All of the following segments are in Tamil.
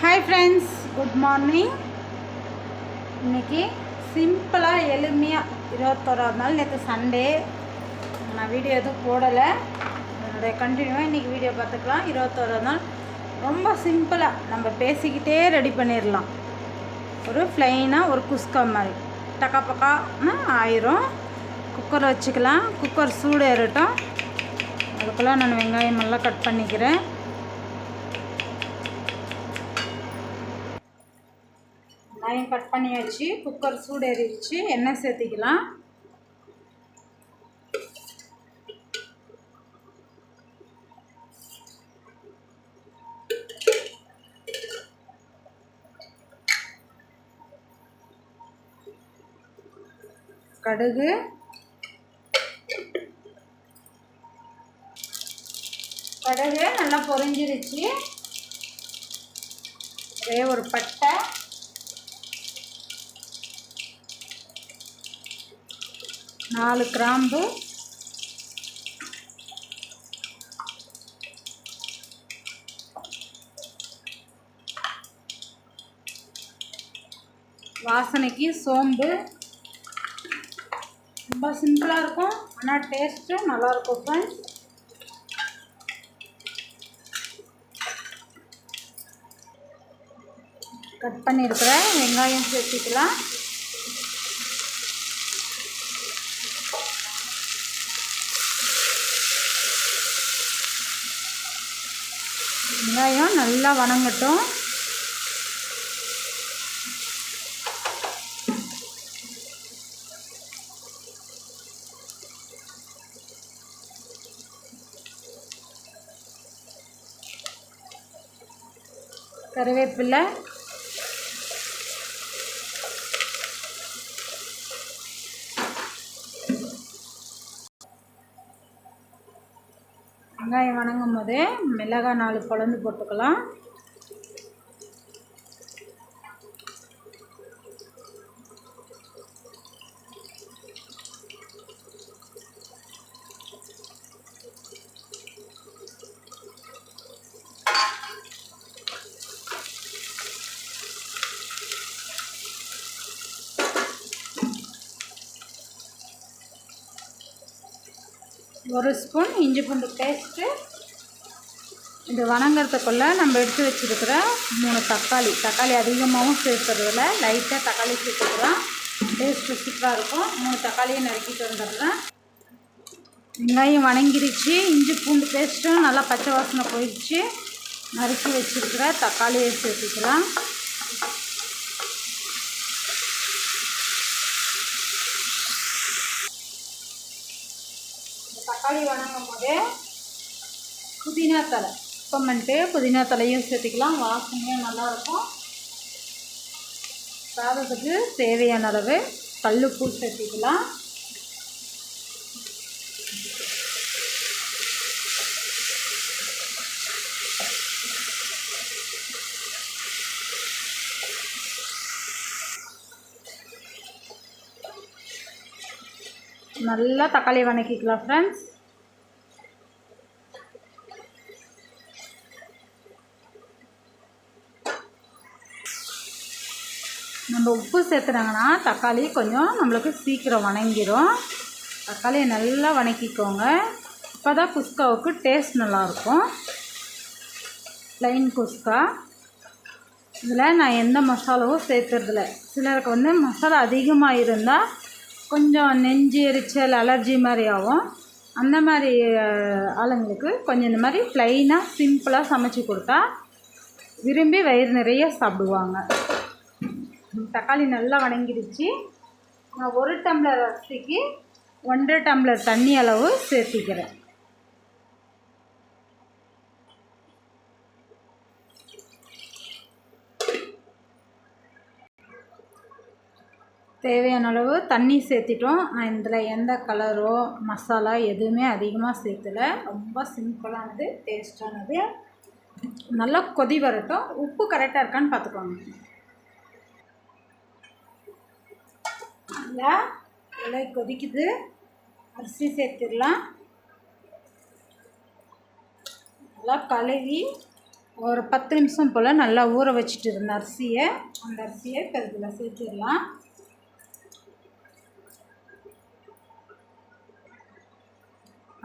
Hi friends, good morning. இன்றைக்கி சிம்பிளாக எளிமையாக 21ஆவது நாள். நேற்று சண்டே நான் வீடியோ எதுவும் போடலை. என்னுடைய கண்டினியூவாக இன்றைக்கி வீடியோ பார்த்துக்கலாம். 21ஆவது நாள் ரொம்ப சிம்பிளாக நம்ம பேசிக்கிட்டே ரெடி பண்ணிடலாம். ஒரு ப்ளைனாக ஒரு குஸ்கா மாதிரி டக்கா பக்கான்னு ஆயிரும். குக்கரை வச்சுக்கலாம். குக்கர் சூடு ஏறட்டும். அதுக்குள்ளே நான் வெங்காயம் எல்லாம் கட் பண்ணிக்கிறேன். வெங்காயம் கட் பண்ணி வச்சு குக்கர் சூடு ஏறிடுச்சு. எண்ணெய் சேர்த்திக்கலாம். கடுகு, நல்லா பொரிஞ்சிருச்சு. ஒரே ஒரு பட்டை, 4 கிராம்பு, வாசனைக்கு சோம்பு. ரொம்ப சிம்பிளாக இருக்கும், ஆனால் டேஸ்ட்டு நல்லாயிருக்கும் ஃப்ரெண்ட்ஸ். கட் பண்ணியிருக்கிற வெங்காயம் சேர்த்துக்கலாம். வெங்காயம் நல்லா வணங்கட்டும். கருவேப்பிலை, வெங்காயம் வணங்கும் போதே மிளகாய் 4 பொலந்து போட்டுக்கலாம். ஒரு ஸ்பூன் இஞ்சி பூண்டு பேஸ்ட்டு. இது வணங்கிறதுக்குள்ளே நம்ம எடுத்து வச்சுருக்கிற 3 தக்காளி அதிகமாகவும் சேர்த்துறதில்ல, லைட்டாக தக்காளி சேர்த்துக்கிறோம். டேஸ்ட்டு சூப்பராக இருக்கும். 3 தக்காளியை நறுக்கிட்டு வந்துடுறேன். வெங்காயம் வணங்கிருச்சு. இஞ்சி பூண்டு பேஸ்ட்டும் நல்லா பச்சை வாசனை போயிடுச்சு. நறுக்கி வச்சுருக்கிற தக்காளியை சேர்த்துக்கலாம். தக்காளி வணங்கும் போதே புதினா தழை புதினா தலையும் சேர்த்துக்கலாம். வாசனையும் நல்லாயிருக்கும். சாதத்துக்கு தேவையான அளவு கல்லுப்பு சேர்த்துக்கலாம். நல்லா தக்காளி வணக்கிக்கலாம் ஃப்ரெண்ட்ஸ். நம்ம உப்பு சேர்த்துனாங்கன்னா தக்காளி கொஞ்சம் நம்மளுக்கு சீக்கிரம் வணங்கிடும். தக்காளியை நல்லா வணக்கிக்கோங்க. அப்போ தான் குஸ்காவுக்கு டேஸ்ட் நல்லாயிருக்கும். ப்ளைன் குஸ்கா. இதில் நான் எந்த மசாலாவும் சேர்த்துறதில்ல. சிலருக்கு மசாலா அதிகமாக இருந்தால் கொஞ்சம் நெஞ்சு எரிச்சல், அலர்ஜி மாதிரி ஆகும். அந்த மாதிரி ஆளுங்களுக்கு கொஞ்சம் இந்த மாதிரி ப்ளைனாக சிம்பிளாக சமைச்சி கொடுத்தா விரும்பி வயிறு நிறைய சாப்பிடுவாங்க. தக்காளி நல்லா வணங்கிடுச்சு. நான் 1 டம்ளர் அரிசிக்கு 1.5 டம்ளர் தண்ணி அளவு சேர்த்திக்கிறேன். தேவையான அளவு தண்ணி சேர்த்திட்டோம். நான் இதில் எந்த கலரோ மசாலா எதுவுமே அதிகமாக சேர்த்தலை. ரொம்ப சிம்பிளானது, டேஸ்டானது. நல்லா கொதி வரட்டும். உப்பு கரெக்டாக இருக்கான்னு பார்த்துக்கோங்க. நல்லா கொதிக்குது. அரிசி சேர்த்துடலாம். நல்லா கழுவி ஒரு 10 நிமிஷம் போல் நல்லா ஊற வச்சுட்டு இருந்த அரிசியை, அந்த அரிசியை இப்போ இதில் சேர்த்துடலாம்.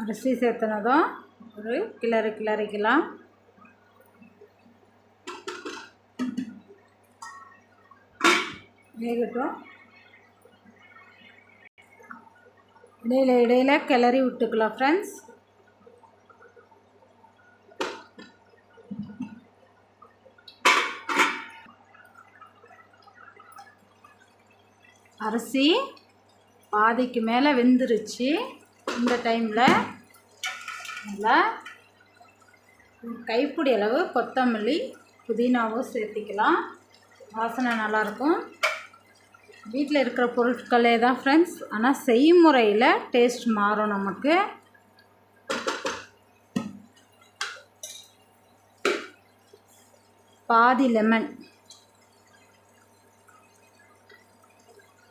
அரிசி சேர்த்துனதும் ஒரு கிளறிக்கலாம். வேகட்டும். இடையில கிளறி விட்டுக்கலாம் ஃப்ரெண்ட்ஸ். அரிசி பாதிக்கு மேலே வெந்துருச்சு. இந்த டைமில் நல்லா கைப்பிடி அளவு கொத்தமல்லி புதினாவும் சேர்த்திக்கலாம். வாசனை நல்லாயிருக்கும். வீட்டில் இருக்கிற பொருட்களே தான் ஃப்ரெண்ட்ஸ், ஆனால் செய்முறையில் டேஸ்ட் மாறும் நமக்கு. பாதி லெமன்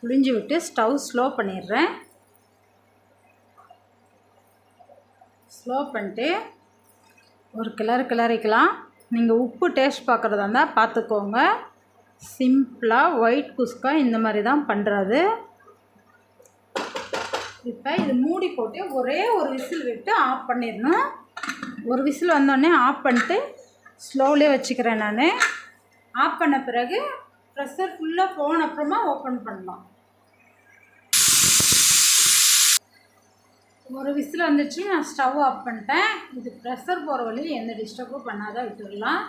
புளிஞ்சு விட்டு ஸ்டவ் ஸ்லோ பண்ணிடுறேன். ஸ்லோ பண்ணிட்டு ஒரு கிளறிக்கலாம். நீங்கள் உப்பு டேஸ்ட் பார்க்குறதா இருந்தால் பார்த்துக்கோங்க. சிம்பிளாக ஒயிட் குஸ்கா இந்த மாதிரி தான் பண்ணுறது. இப்போ இது மூடி போட்டு ஒரே ஒரு விசில் விட்டு ஆஃப் பண்ணிடணும். ஒரு விசில் வந்தோடனே ஆஃப் பண்ணிட்டு ஸ்லோவிலே வச்சுக்கிறேன் நான். ஆஃப் பண்ண பிறகு ப்ரெஷர் ஃபுல்லாக போன அப்புறமா ஓப்பன் பண்ணலாம். ஒரு விசில் வந்துச்சு, நான் ஸ்டவ் ஆஃப் பண்ணிட்டேன். இது ப்ரெஷர் போகிற வழி எந்த டிஸ்டர்பும் பண்ணாதான் விட்டுடலாம்.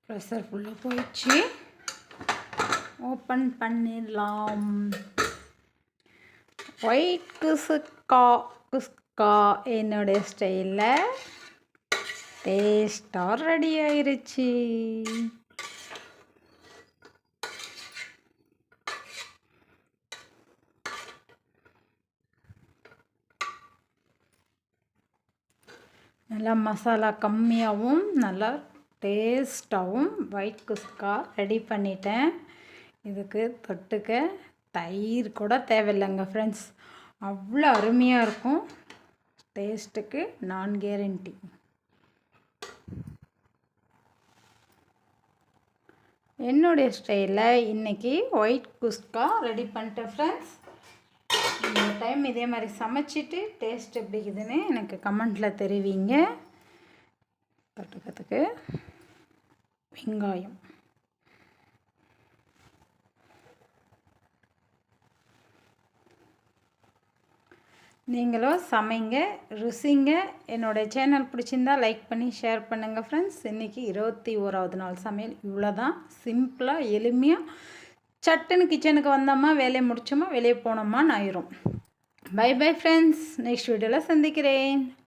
ப்ரெஷர் ஃபுல்லாக போயிடுச்சு, ஓப்பன் பண்ணிடலாம். ஒயிட் குஸ்கா என்னுடைய ஸ்டைலில் டேஸ்ட்டாக ரெடி ஆயிருச்சு. நல்லா மசாலா கம்மியாகவும் நல்லா டேஸ்ட்டாகவும் ஒயிட் குஸ்கா ரெடி பண்ணிட்டேன். இதுக்கு தொட்டுக்க தயிர் கூட தேவையில்லைங்க ஃப்ரெண்ட்ஸ், அவ்வளோ அருமையாக இருக்கும். டேஸ்ட்டுக்கு நான் கேரண்டி. என்னுடைய ஸ்டைலில் இன்றைக்கி ஒயிட் குஸ்கா ரெடி பண்ணிட்டேன் ஃப்ரெண்ட்ஸ். இந்த டைம் இதே மாதிரி சமைச்சிட்டு டேஸ்ட் எப்படி இருக்குதுன்னு எனக்கு கமெண்ட்டில் தெரிவிங்க. தொட்டுக்கிறதுக்கு வெங்காயம், நீங்களும் சமைங்க, ருசிங்க. என்னோடய சேனல் பிடிச்சிருந்தா லைக் பண்ணி ஷேர் பண்ணுங்கள் ஃப்ரெண்ட்ஸ். இன்றைக்கி 21வது நாள் சமையல் இவ்வளோதான். சிம்பிளாக எளிமையாக சட்டுன்னு கிச்சனுக்கு வந்தோமா, வேலையை முடிச்சோமா, வெளியே போனோமான்னு ஆயிரும். By bye friends. நெக்ஸ்ட் வீடியோவில் சந்திக்கிறேன்.